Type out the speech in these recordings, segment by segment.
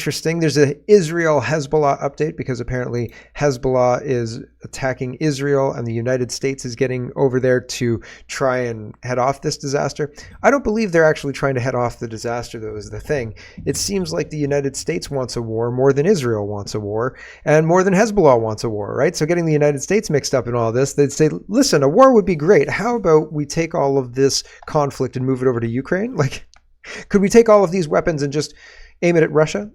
interesting. There's a Israel Hezbollah update because apparently Hezbollah is attacking Israel and the United States is getting over there to try and head off this disaster. I don't believe they're actually trying to head off the disaster, though, is the thing. It seems like the United States wants a war more than Israel wants a war and more than Hezbollah wants a war, right? So getting the United States mixed up in all this, they'd say, listen, a war would be great. How about we take all of this conflict and move it over to Ukraine? Like, could we take all of these weapons and just aim it at Russia?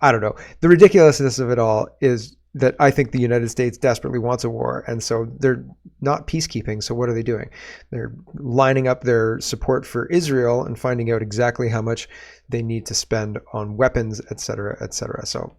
I don't know. The ridiculousness of it all is that I think the United States desperately wants a war, and so they're not peacekeeping. So what are they doing? They're lining up their support for Israel and finding out exactly how much they need to spend on weapons, etc., etc. So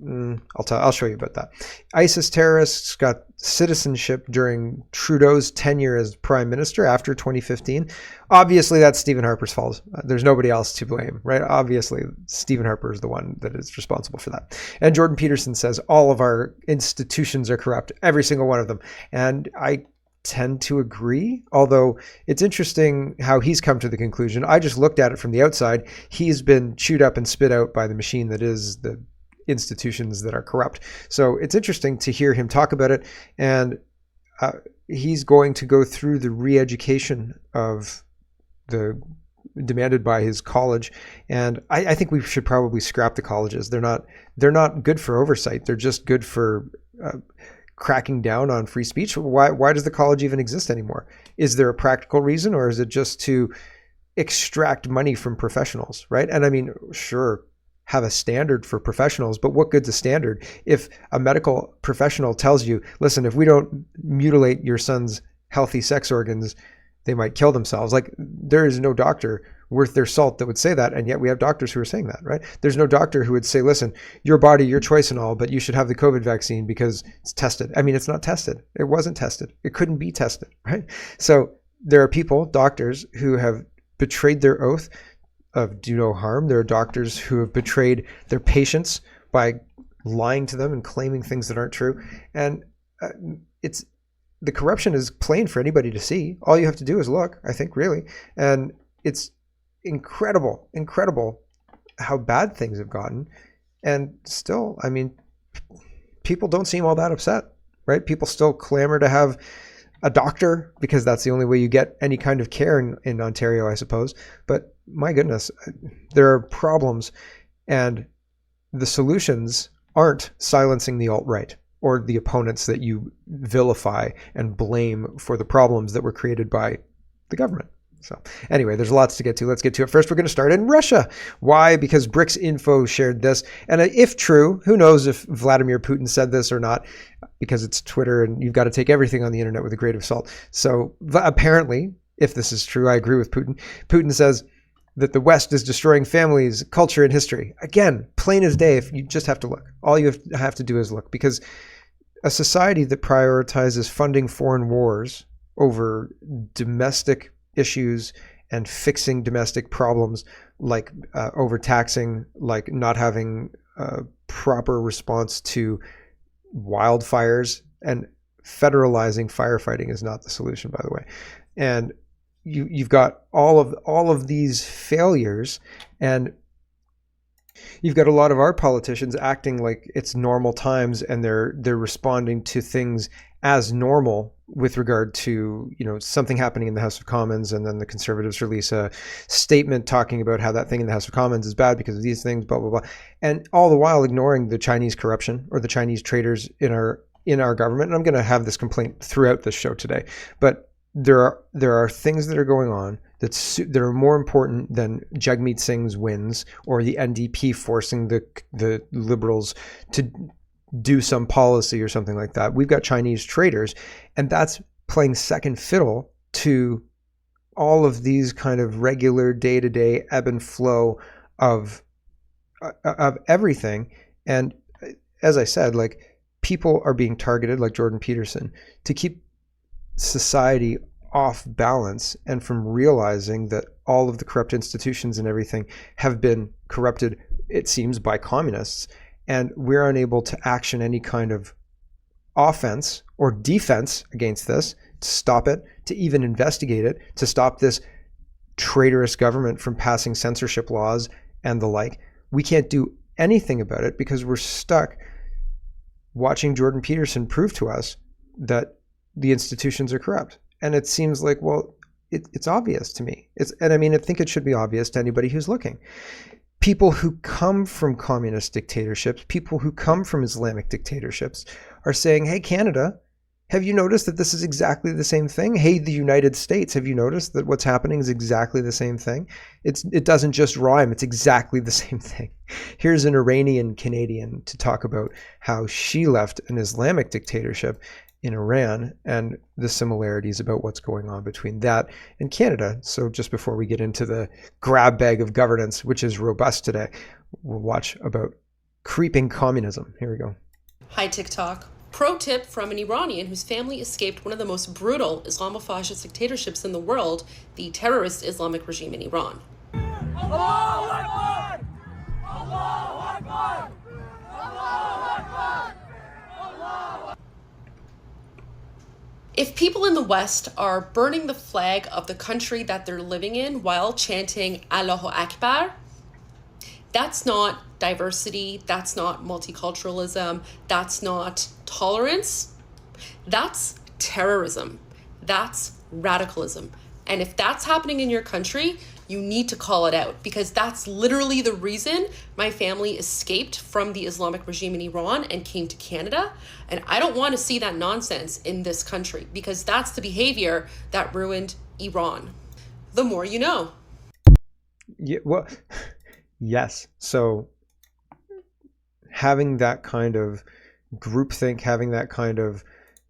I'll show you about that. ISIS terrorists got citizenship during Trudeau's tenure as prime minister after 2015. Obviously, that's Stephen Harper's fault. There's nobody else to blame, right? Obviously, Stephen Harper is the one that is responsible for that. And Jordan Peterson says all of our institutions are corrupt, every single one of them. And I tend to agree, although it's interesting how he's come to the conclusion. I just looked at it from the outside. He's been chewed up and spit out by the machine that is the institutions that are corrupt. So it's interesting to hear him talk about it. And he's going to go through the re-education of the demanded by his college. And I think we should probably scrap the colleges. They're not good for oversight. They're just good for cracking down on free speech. Why does the college even exist anymore? Is there a practical reason, or is it just to extract money from professionals, right? And I mean, sure, have a standard for professionals, but what good's a standard if a medical professional tells you, listen, if we don't mutilate your son's healthy sex organs, they might kill themselves. Like, there is no doctor worth their salt that would say that, and yet we have doctors who are saying that, right? There's no doctor who would say, listen, your body, your choice and all, but you should have the COVID vaccine because it's tested. I mean, it's not tested. It wasn't tested. It couldn't be tested, right? So there are people, doctors, who have betrayed their oath of do no harm. There are doctors who have betrayed their patients by lying to them and claiming things that aren't true. And the corruption is plain for anybody to see. All you have to do is look, I think, really. And it's incredible how bad things have gotten. And still, I mean, people don't seem all that upset, right? People still clamor to have a doctor because that's the only way you get any kind of care in Ontario, I suppose. But my goodness, there are problems, and the solutions aren't silencing the alt-right or the opponents that you vilify and blame for the problems that were created by the government. So anyway, there's lots to get to. Let's get to it. First, we're going to start in Russia. Why? Because BRICS Info shared this. And if true, who knows if Vladimir Putin said this or not, because it's Twitter and you've got to take everything on the internet with a grain of salt. So apparently, if this is true, I agree with Putin. Putin says that the West is destroying families, culture, and history. Again, plain as day, if you just have to look. All you have to do is look, because a society that prioritizes funding foreign wars over domestic issues and fixing domestic problems, like overtaxing, like not having a proper response to wildfires, and federalizing firefighting is not the solution, by the way. And you've got all of these failures, and you've got a lot of our politicians acting like it's normal times, and they're responding to things as normal with regard to, something happening in the House of Commons, and then the Conservatives release a statement talking about how that thing in the House of Commons is bad because of these things, blah, blah, blah. And all the while ignoring the Chinese corruption or the Chinese traitors in our government. And I'm going to have this complaint throughout this show today. But there are things that are going on that are more important than Jagmeet Singh's wins or the NDP forcing the Liberals to do some policy or something like that. We've got Chinese traitors, and that's playing second fiddle to all of these kind of regular day-to-day ebb and flow of everything. And as I said, like, people are being targeted, like Jordan Peterson, to keep society off balance and from realizing that all of the corrupt institutions and everything have been corrupted, it seems, by communists. And we're unable to action any kind of offense or defense against this, to stop it, to even investigate it, to stop this traitorous government from passing censorship laws and the like. We can't do anything about it because we're stuck watching Jordan Peterson prove to us that the institutions are corrupt. And it seems like, well, it's obvious to me. And I mean, I think it should be obvious to anybody who's looking. People who come from communist dictatorships, people who come from Islamic dictatorships are saying, hey, Canada, have you noticed that this is exactly the same thing? Hey, the United States, have you noticed that what's happening is exactly the same thing? It doesn't just rhyme, it's exactly the same thing. Here's an Iranian Canadian to talk about how she left an Islamic dictatorship in Iran and the similarities about what's going on between that and Canada. So just before we get into the grab bag of governance, which is robust today, we'll watch about creeping communism. Here we go. Hi, TikTok. Pro tip from an Iranian whose family escaped one of the most brutal Islamofascist dictatorships in the world, the terrorist Islamic regime in Iran. Allahu Akbar! Allahu Akbar! Allahu Akbar! Allahu. If people in the West are burning the flag of the country that they're living in while chanting Allahu Akbar, that's not diversity, that's not multiculturalism, that's not tolerance, that's terrorism, that's radicalism. And if that's happening in your country, you need to call it out, because that's literally the reason my family escaped from the Islamic regime in Iran and came to Canada. And I don't want to see that nonsense in this country, because that's the behavior that ruined Iran. The more you know. Yeah, well, yes. So having that kind of groupthink, having that kind of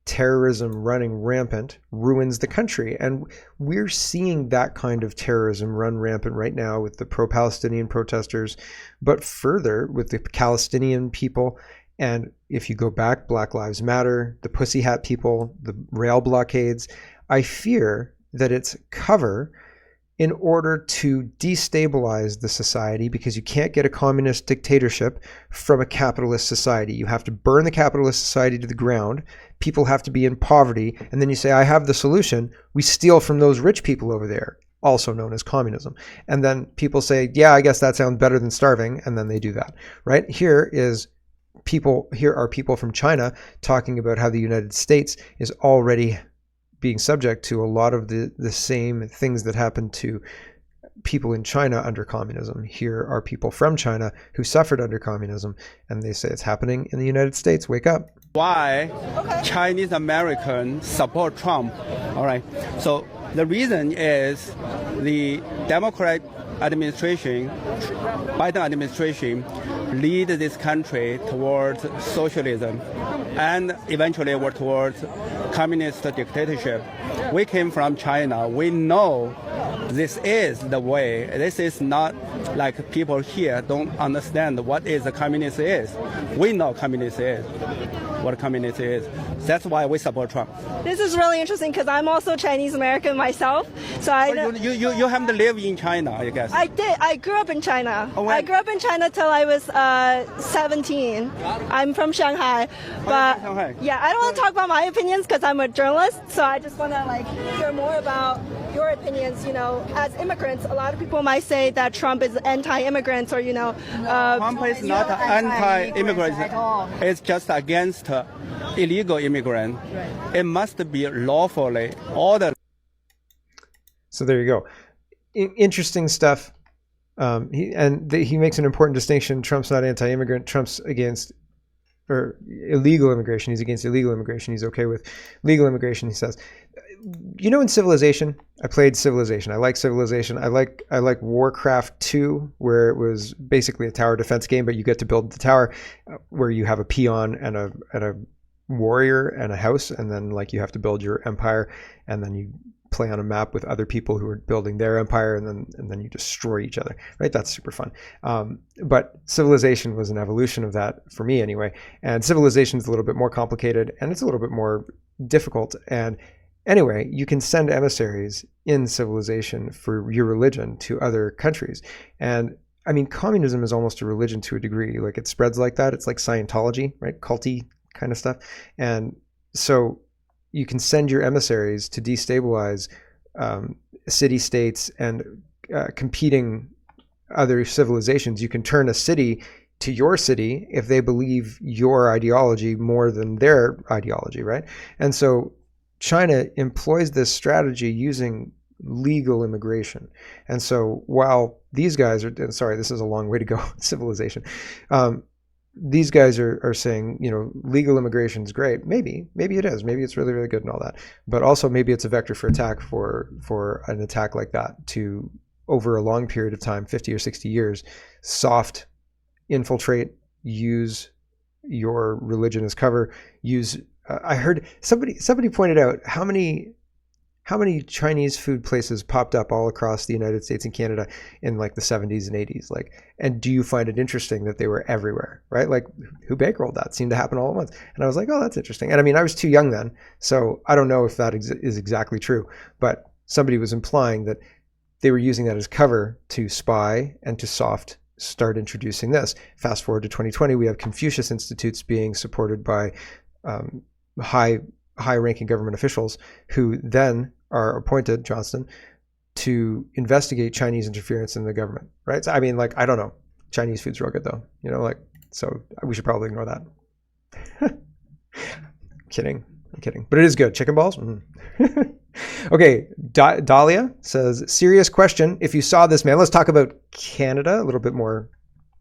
terrorism running rampant ruins the country. And we're seeing that kind of terrorism run rampant right now with the pro-Palestinian protesters, but further with the Palestinian people. And if you go back, Black Lives Matter, the Pussy Hat people, the rail blockades, I fear that it's cover in order to destabilize the society, because you can't get a communist dictatorship from a capitalist society. You have to burn the capitalist society to the ground. People have to be in poverty. And then you say, I have the solution. We steal from those rich people over there, also known as communism. And then people say, yeah, I guess that sounds better than starving. And then they do that, right? Here are people from China talking about how the United States is already being subject to a lot of the same things that happened to people in China under communism. Here are people from China who suffered under communism, and they say it's happening in the United States. Wake up. Why Chinese Americans support Trump? All right. So the reason is the Democrat administration, Biden administration, lead this country towards socialism and eventually towards communist dictatorship. We came from China. We know this is the way. This is not like people here don't understand what is a communist is. We know communist is what communist is. That's why we support Trump. This is really interesting because I'm also Chinese American myself. So you haven't lived in China, I guess. I did. I grew up in China. Oh, I grew up in China till I was 17. I'm from Shanghai. But Shanghai. yeah, I don't want to talk about my opinions because I'm a journalist. So I just want to hear more about your opinions. You know, as immigrants, a lot of people might say that Trump is anti-immigrants, or Trump is not anti-immigrant. It's just against illegal immigrant. Right. It must be lawfully ordered. So there you go. Interesting stuff. He makes an important distinction. Trump's not anti-immigrant. Trump's against illegal immigration. He's against illegal immigration. He's okay with legal immigration, he says. In Civilization, I played Civilization. I like Civilization. I like Warcraft 2, where it was basically a tower defense game, but you get to build the tower where you have a peon and a warrior and a house, and then you have to build your empire, and then you play on a map with other people who are building their empire, and then you destroy each other, right? That's super fun. But Civilization was an evolution of that for me anyway. And Civilization is a little bit more complicated, and it's a little bit more difficult. And anyway, you can send emissaries in Civilization for your religion to other countries. And I mean, communism is almost a religion to a degree. It spreads like that. It's like Scientology, right? Culty kind of stuff. And so you can send your emissaries to destabilize city-states and competing other civilizations. You can turn a city to your city if they believe your ideology more than their ideology, right? And so China employs this strategy using legal immigration. And so while these guys are, sorry, this is a long way to go, civilization. These guys are saying, legal immigration is great. Maybe it is. Maybe it's really, really good and all that. But also maybe it's a vector for attack for an attack like that to, over a long period of time, 50 or 60 years, soft infiltrate, use your religion as cover, use, I heard somebody pointed out how many Chinese food places popped up all across the United States and Canada in like the 70s and 80s. Like, and do you find it interesting that they were everywhere, right? Like, who bankrolled that? It seemed to happen all at once. And I was like, oh, that's interesting. And I mean, I was too young then, so I don't know if that is exactly true, but somebody was implying that they were using that as cover to spy and to soft start introducing this. Fast forward to 2020, we have Confucius Institutes being supported by high-ranking government officials who then are appointed, Johnston, to investigate Chinese interference in the government, right? So, I mean, like, I don't know. Chinese food's real good, though. So we should probably ignore that. I'm kidding. But it is good. Chicken balls? Okay, Dahlia says, serious question. If you saw this man, let's talk about Canada a little bit more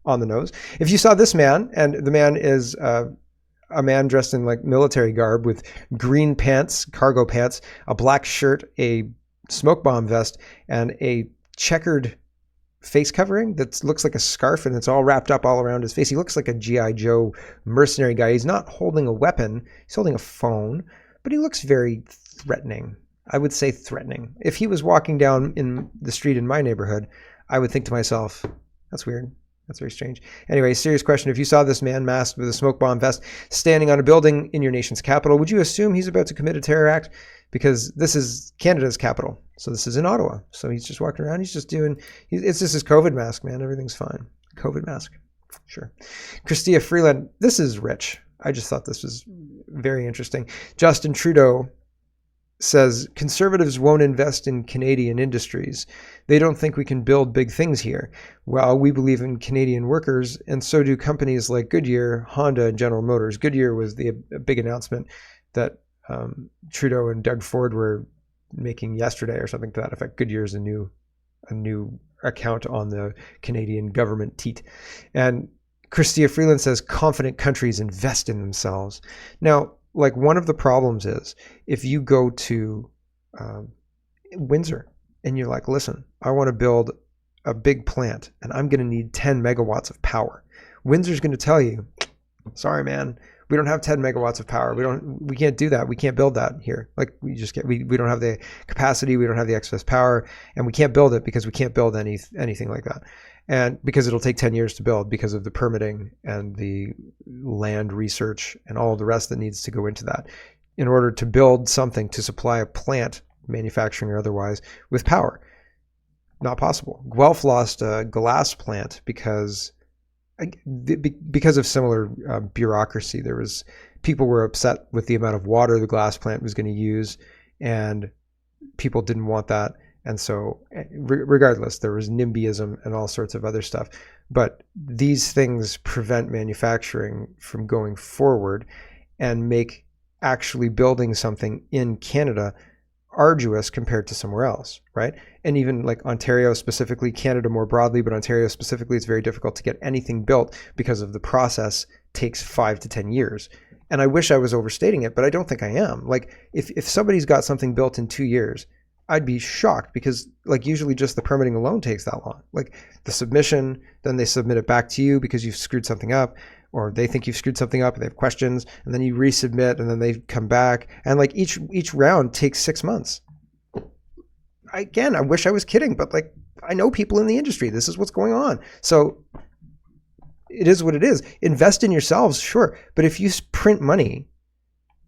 on the nose. If you saw this man, and the man is a man dressed in like military garb with green pants, cargo pants, a black shirt, a smoke bomb vest, and a checkered face covering that looks like a scarf and it's all wrapped up all around his face. He looks like a G.I. Joe mercenary guy. He's not holding a weapon. He's holding a phone, but he looks very threatening. I would say threatening. If he was walking down in the street in my neighborhood, I would think to myself, that's weird. That's very strange. Anyway, serious question. If you saw this man masked with a smoke bomb vest standing on a building in your nation's capital, would you assume he's about to commit a terror act? Because this is Canada's capital. So this is in Ottawa. So he's just walking around. He's just doing, it's just his COVID mask, man. Everything's fine. COVID mask. Sure. Christia Freeland, this is rich. I just thought this was very interesting. Justin Trudeau says conservatives won't invest in Canadian industries. They don't think we can build big things here. Well, we believe in Canadian workers, and so do companies like Goodyear, Honda, and General Motors. Goodyear was the big announcement that Trudeau and Doug Ford were making yesterday or something to that effect. Goodyear is a new account on the Canadian government teat. And Christia Freeland says confident countries invest in themselves. Now, like, one of the problems is if you go to Windsor and you're like, listen, I want to build a big plant and I'm going to need 10 megawatts of power. Windsor's going to tell you, sorry, man, we don't have 10 megawatts of power. We can't do that. We can't build that here. Like, we don't have the capacity. We don't have the excess power, and we can't build it because we can't build anything like that. And because it'll take 10 years to build because of the permitting and the land research and all the rest that needs to go into that in order to build something to supply a plant, manufacturing or otherwise, with power. Not possible. Guelph lost a glass plant because of similar bureaucracy. People were upset with the amount of water the glass plant was going to use, and people didn't want that. And so regardless, there was NIMBYism and all sorts of other stuff. But these things prevent manufacturing from going forward and make actually building something in Canada arduous compared to somewhere else, right? And even like Ontario specifically, Canada more broadly, but Ontario specifically, it's very difficult to get anything built because of the process takes 5 to 10 years. And I wish I was overstating it, but I don't think I am. Like, if somebody's got something built in 2 years, I'd be shocked because, like, usually just the permitting alone takes that long. Like, the submission, then they submit it back to you because you've screwed something up, or they think you've screwed something up and they have questions, and then you resubmit and then they come back. And like each round takes 6 months. I wish I was kidding, but like, I know people in the industry. This is what's going on. So it is what it is. Invest in yourselves, sure. But if you print money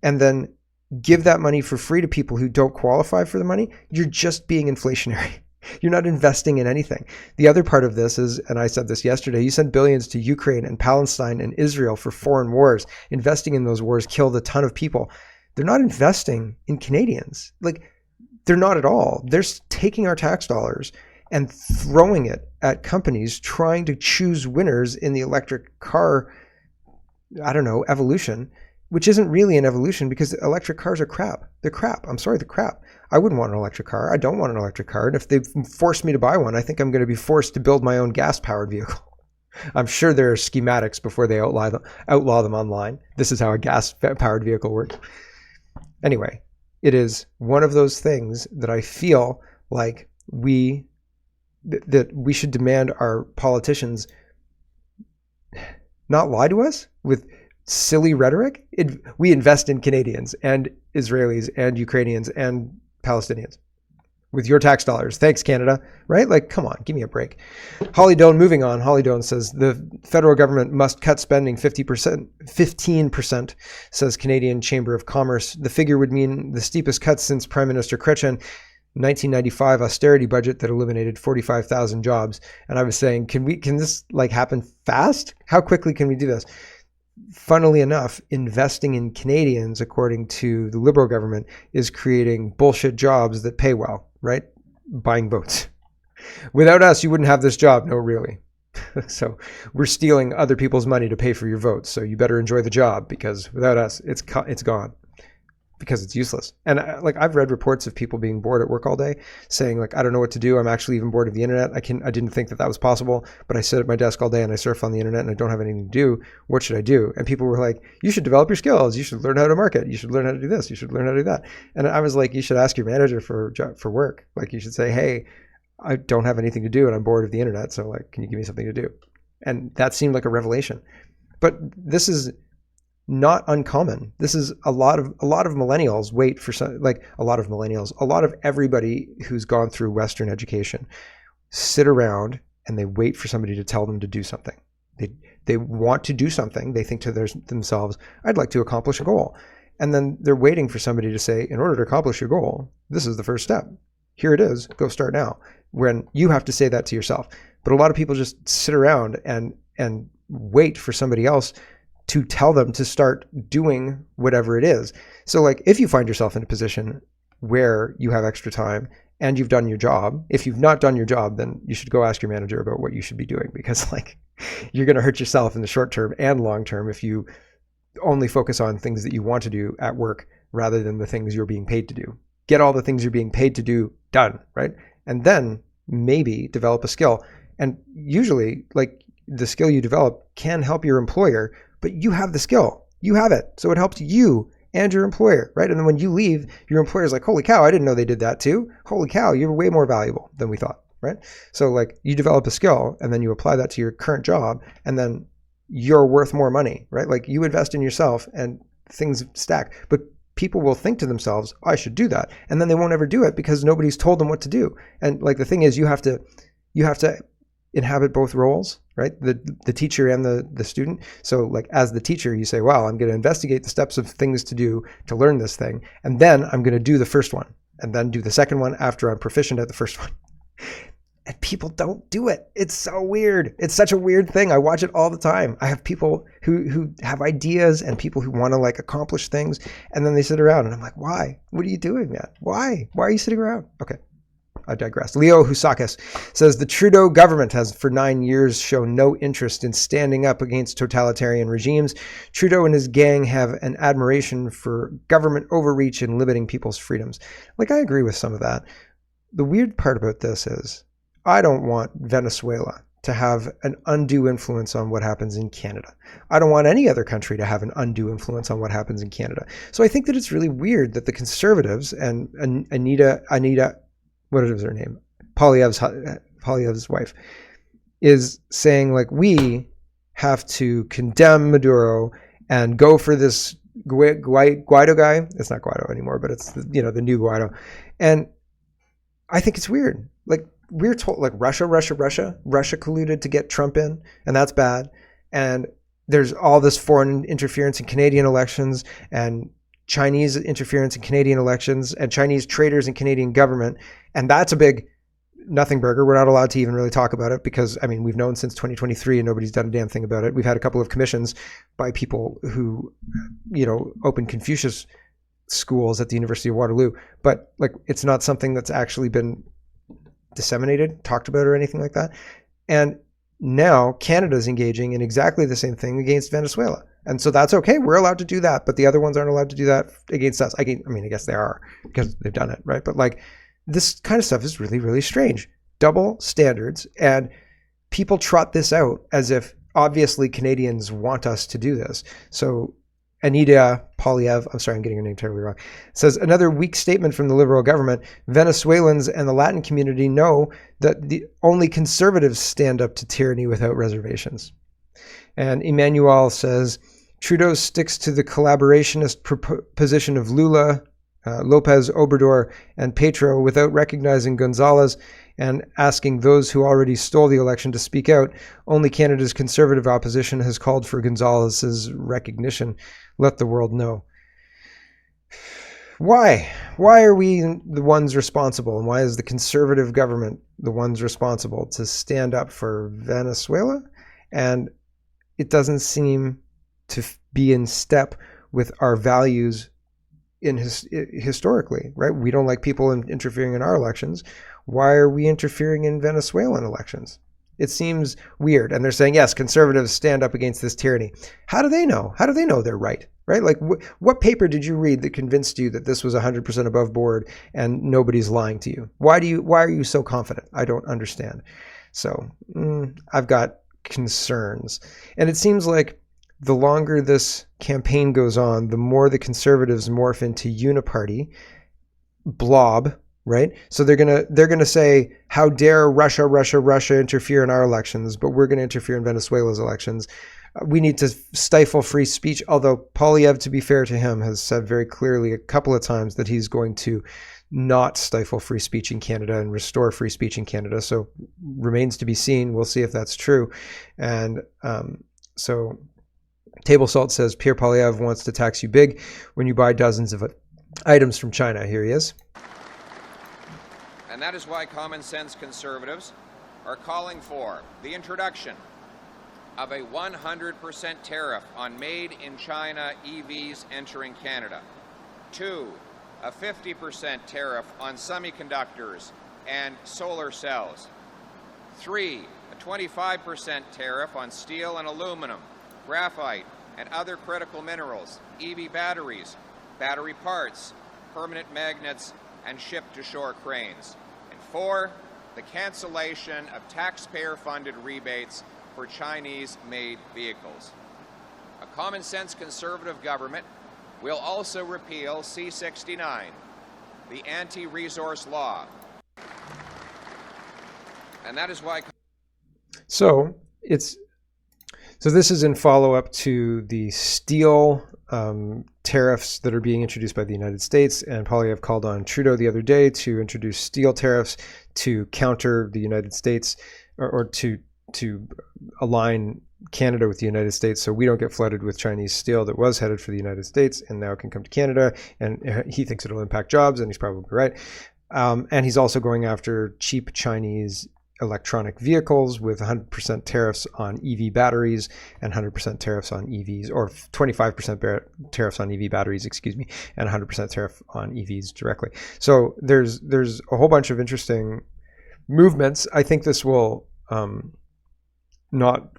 and then give that money for free to people who don't qualify for the money, you're just being inflationary. You're not investing in anything. The other part of this is, and I said this yesterday, you send billions to Ukraine and Palestine and Israel for foreign wars. Investing in those wars killed a ton of people. They're not investing in Canadians. Like, they're not at all. They're taking our tax dollars and throwing it at companies trying to choose winners in the electric car, I don't know, evolution, which isn't really an evolution because electric cars are crap. They're crap. I'm sorry, they're crap. I wouldn't want an electric car. I don't want an electric car. And if they force me to buy one, I think I'm going to be forced to build my own gas-powered vehicle. I'm sure there are schematics before they outlaw them online. This is how a gas-powered vehicle works. Anyway, it is one of those things that I feel like that we should demand our politicians not lie to us with silly rhetoric. We invest in Canadians and Israelis and Ukrainians and Palestinians with your tax dollars. Thanks, Canada. Right? Like, come on, give me a break. Holly Doan, moving on. Holly Doan says the federal government must cut spending 15%, says Canadian Chamber of Commerce. The figure would mean the steepest cuts since Prime Minister Chrétien 1995 austerity budget that eliminated 45,000 jobs. And I was saying, can this like happen fast? How quickly can we do this? Funnily enough, investing in Canadians, according to the Liberal government, is creating bullshit jobs that pay well, right? Buying votes. Without us, you wouldn't have this job. No, really. So we're stealing other people's money to pay for your votes. So you better enjoy the job because without us, it's gone. Because it's useless. And I've read reports of people being bored at work all day saying like, I don't know what to do. I'm actually even bored of the internet. I didn't think that was possible, but I sit at my desk all day and I surf on the internet and I don't have anything to do. What should I do? And people were like, you should develop your skills. You should learn how to market. You should learn how to do this. You should learn how to do that. And I was like, you should ask your manager for work. Like you should say, hey, I don't have anything to do and I'm bored of the internet. So like, can you give me something to do? And that seemed like a revelation. But this is not uncommon. This is a lot of millennials wait for a lot of everybody who's gone through Western education sit around and they wait for somebody to tell them to do something. They want to do something. They think to themselves, I'd like to accomplish a goal. And then they're waiting for somebody to say, in order to accomplish your goal, this is the first step. Here it is. Go start now. When you have to say that to yourself. But a lot of people just sit around and wait for somebody else to tell them to start doing whatever it is. So like if you find yourself in a position where you have extra time and you've done your job, if you've not done your job, then you should go ask your manager about what you should be doing because like you're going to hurt yourself in the short term and long term if you only focus on things that you want to do at work rather than the things you're being paid to do. Get all the things you're being paid to do done, right? And then maybe develop a skill. And usually like the skill you develop can help your employer, but you have the skill. You have it. So it helps you and your employer, right? And then when you leave, your employer's like, holy cow, I didn't know they did that too. Holy cow, you're way more valuable than we thought, right? So like you develop a skill and then you apply that to your current job and then you're worth more money, right? Like you invest in yourself and things stack. But people will think to themselves, I should do that. And then they won't ever do it because nobody's told them what to do. And like the thing is you have to inhabit both roles, right? The teacher and the student. So like as the teacher, you say, well, I'm going to investigate the steps of things to do to learn this thing. And then I'm going to do the first one and then do the second one after I'm proficient at the first one. And people don't do it. It's so weird. It's such a weird thing. I watch it all the time. I have people who have ideas and people who want to like accomplish things. And then they sit around and I'm like, why? What are you doing, man? Why? Why are you sitting around? Okay. I digress. Leo Husakis says the Trudeau government has for 9 years shown no interest in standing up against totalitarian regimes. Trudeau and his gang have an admiration for government overreach and limiting people's freedoms. Like, I agree with some of that. The weird part about this is I don't want Venezuela to have an undue influence on what happens in Canada. I don't want any other country to have an undue influence on what happens in Canada. So I think that it's really weird that the Conservatives and Anita, what is her name? Poilievre's wife, is saying like, we have to condemn Maduro and go for this Guaido guy. It's not Guaido anymore, but it's the new Guaido. And I think it's weird. Like we're told like Russia colluded to get Trump in, and that's bad. And there's all this foreign interference in Canadian elections and Chinese interference in Canadian elections and Chinese traders in Canadian government. And that's a big nothing burger. We're not allowed to even really talk about it because, I mean, we've known since 2023 and nobody's done a damn thing about it. We've had a couple of commissions by people who, opened Confucius schools at the University of Waterloo. But like, it's not something that's actually been disseminated, talked about, or anything like that. And now Canada's engaging in exactly the same thing against Venezuela. And so that's okay. We're allowed to do that, but the other ones aren't allowed to do that against us. I mean, I guess they are because they've done it, right? But like this kind of stuff is really, really strange. Double standards, and people trot this out as if obviously Canadians want us to do this. So Anita Polyev, I'm sorry, I'm getting her name terribly wrong, says, another weak statement from the Liberal government. Venezuelans and the Latin community know that the only conservatives stand up to tyranny without reservations. And Emmanuel says, Trudeau sticks to the collaborationist position of Lula, Lopez Obrador, and Petro without recognizing Gonzalez and asking those who already stole the election to speak out. Only Canada's conservative opposition has called for Gonzalez's recognition. Let the world know. Why? Why are we the ones responsible? And why is the conservative government the ones responsible to stand up for Venezuela? And it doesn't seem to be in step with our values historically, right? We don't like people interfering in our elections. Why are we interfering in Venezuelan elections? It seems weird. And they're saying, yes, conservatives stand up against this tyranny. How do they know? How do they know they're right? Right? Like, what paper did you read that convinced you that this was 100% above board and nobody's lying to you? Why are you so confident? I don't understand. So I've got concerns. And it seems like the longer this campaign goes on, the more the conservatives morph into uniparty blob, right? So they're gonna say, how dare Russia interfere in our elections, but we're gonna interfere in Venezuela's elections. We need to stifle free speech, although Polyev, to be fair to him, has said very clearly a couple of times that he's going to not stifle free speech in Canada and restore free speech in Canada. So remains to be seen. We'll see if that's true. And so Table Salt says, Pierre Polyev wants to tax you big when you buy dozens of items from China. Here he is. And that is why common sense conservatives are calling for the introduction of a 100% tariff on made-in-China EVs entering Canada. 2, a 50% tariff on semiconductors and solar cells. 3, a 25% tariff on steel and aluminum, graphite, and other critical minerals, EV batteries, battery parts, permanent magnets, and ship-to-shore cranes. And 4, the cancellation of taxpayer-funded rebates for Chinese-made vehicles. A common-sense conservative government will also repeal C-69, the anti-resource law. And that is why... So this is in follow-up to the steel tariffs that are being introduced by the United States, and Polyev called on Trudeau the other day to introduce steel tariffs to counter the United States, or to align Canada with the United States so we don't get flooded with Chinese steel that was headed for the United States and now can come to Canada. And he thinks it'll impact jobs, and he's probably right. And he's also going after cheap Chinese electronic vehicles with 100% tariffs on EV batteries and 100% tariffs on EVs, or 25% tariffs on EV batteries, and 100% tariff on EVs directly. So there's a whole bunch of interesting movements. I think this will not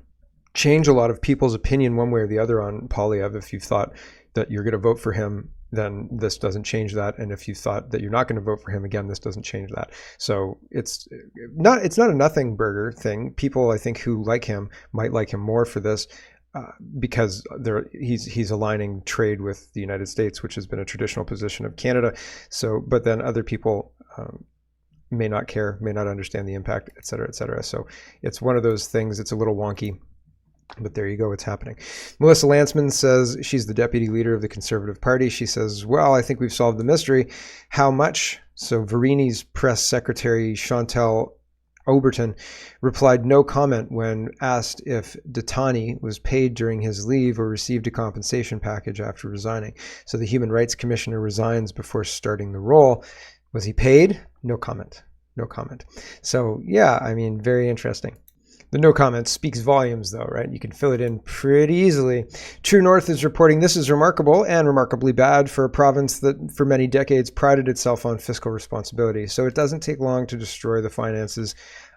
change a lot of people's opinion one way or the other on Polyev. If you thought that you're going to vote for him, then this doesn't change that. And if you thought that you're not going to vote for him, again, this doesn't change that. So it's not a nothing burger thing. People, I think, who like him might like him more for this because he's aligning trade with the United States, which has been a traditional position of Canada. So, but then other people may not care, may not understand the impact, et cetera, et cetera. So it's one of those things. It's a little wonky. But there you go, it's happening. Melissa Lantzman says she's the deputy leader of the Conservative Party. She says, well, I think we've solved the mystery. How much? So Verini's press secretary, Chantal Oberton, replied no comment when asked if Detani was paid during his leave or received a compensation package after resigning. So the Human Rights Commissioner resigns before starting the role. Was he paid? No comment. No comment. So yeah, I mean, very interesting. The no comment speaks volumes, though, right? You can fill it in pretty easily. True North is reporting this is remarkable and remarkably bad for a province that for many decades prided itself on fiscal responsibility. So it doesn't take long to destroy the finances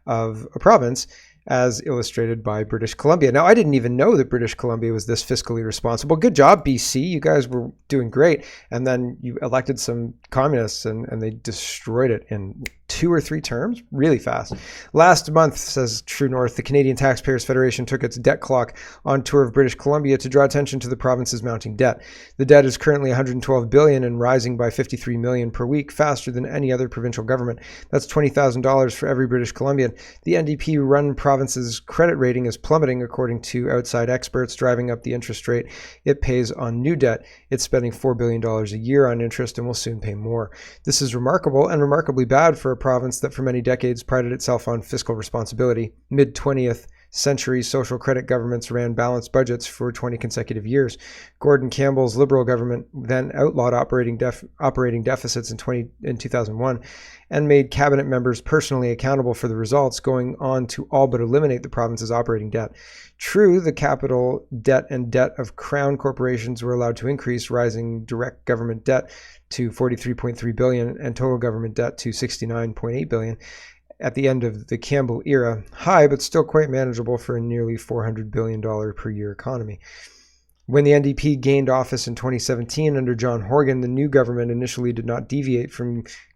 of a province, as illustrated by British Columbia. Now, I didn't even know that British Columbia was this fiscally responsible. Good job, BC. You guys were doing great. And then you elected some communists and they destroyed it in 2 or 3 terms really fast. Last month, says True North, the Canadian Taxpayers Federation took its debt clock on tour of British Columbia to draw attention to the province's mounting debt. The debt is currently $112 billion and rising by $53 million per week, faster than any other provincial government. That's $20,000 for every British Columbian. The NDP-run province's credit rating is plummeting, according to outside experts, driving up the interest rate it pays on new debt. It's spending $4 billion a year on interest and will soon pay more. This is remarkable and remarkably bad for a province that for many decades prided itself on fiscal responsibility. Mid-20th century social credit governments ran balanced budgets for 20 consecutive years. Gordon Campbell's Liberal government then outlawed operating deficits in 2001 and made cabinet members personally accountable for the results, going on to all but eliminate the province's operating debt. True, the capital debt and debt of crown corporations were allowed to increase, rising direct government debt to $43.3 billion and total government debt to $69.8 billion. At the end of the Campbell era, high but still quite manageable for a nearly $400 billion per year economy. When the NDP gained office in 2017 under John Horgan, the new government initially did not deviate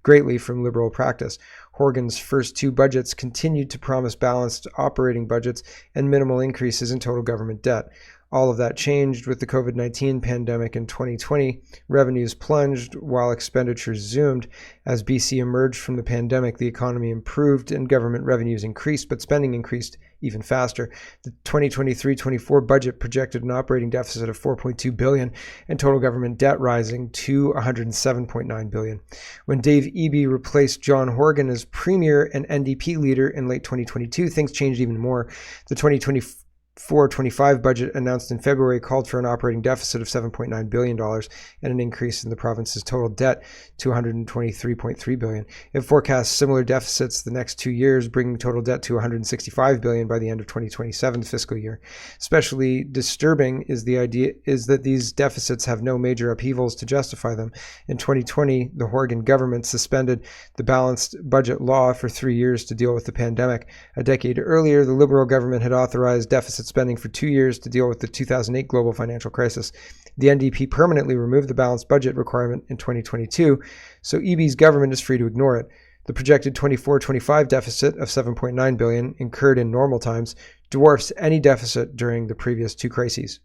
greatly from Liberal practice. Horgan's first 2 budgets continued to promise balanced operating budgets and minimal increases in total government debt. All of that changed with the COVID-19 pandemic in 2020. Revenues plunged while expenditures zoomed. As BC emerged from the pandemic, the economy improved and government revenues increased, but spending increased even faster. The 2023-24 budget projected an operating deficit of $4.2 billion and total government debt rising to $107.9 billion. When Dave Eby replaced John Horgan as Premier and NDP leader in late 2022, things changed even more. The 2024-25 budget announced in February called for an operating deficit of $7.9 billion and an increase in the province's total debt to $123.3 billion. It forecasts similar deficits the next 2 years, bringing total debt to $165 billion by the end of 2027 fiscal year. Especially disturbing is that these deficits have no major upheavals to justify them. In 2020, the Horgan government suspended the balanced budget law for 3 years to deal with the pandemic. A decade earlier, the Liberal government had authorized deficit spending for 2 years to deal with the 2008 global financial crisis. The NDP permanently removed the balanced budget requirement in 2022, so Eby's government is free to ignore it. The projected 24-25 deficit of $7.9 billion incurred in normal times dwarfs any deficit during the previous 2 crises.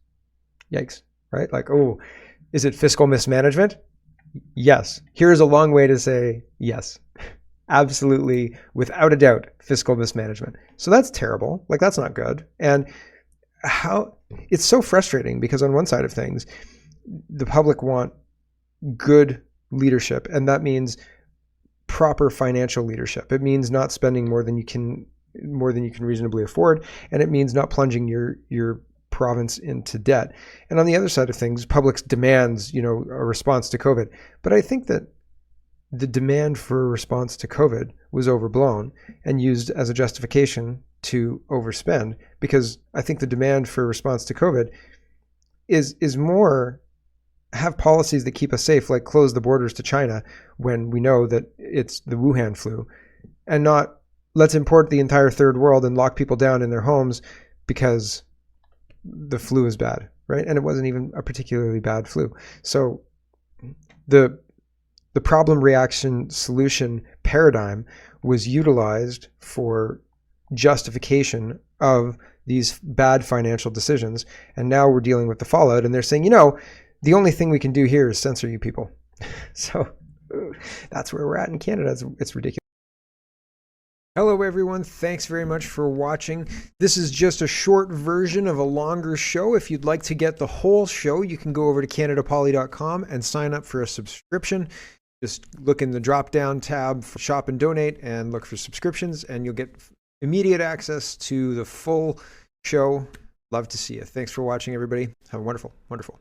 Yikes, right? Like, oh, is it fiscal mismanagement? Yes. Here's a long way to say yes. Absolutely, without a doubt, fiscal mismanagement. So that's terrible. Like, that's not good. And how it's so frustrating because on one side of things, the public want good leadership, and that means proper financial leadership. It means not spending more than you can reasonably afford, and it means not plunging your province into debt. And on the other side of things, public demands, a response to COVID. But I think that the demand for a response to COVID was overblown and used as a justification to overspend, because I think the demand for a response to COVID is more have policies that keep us safe, like close the borders to China when we know that it's the Wuhan flu, and not let's import the entire third world and lock people down in their homes because the flu is bad, right? And it wasn't even a particularly bad flu. So the problem reaction solution paradigm was utilized for justification of these bad financial decisions. And now we're dealing with the fallout, and they're saying, the only thing we can do here is censor you people. So that's where we're at in Canada. It's ridiculous. Hello, everyone. Thanks very much for watching. This is just a short version of a longer show. If you'd like to get the whole show, you can go over to CanadaPoly.com and sign up for a subscription. Just look in the drop-down tab for Shop and Donate and look for subscriptions, and you'll get immediate access to the full show. Love to see you. Thanks for watching, everybody. Have a wonderful, wonderful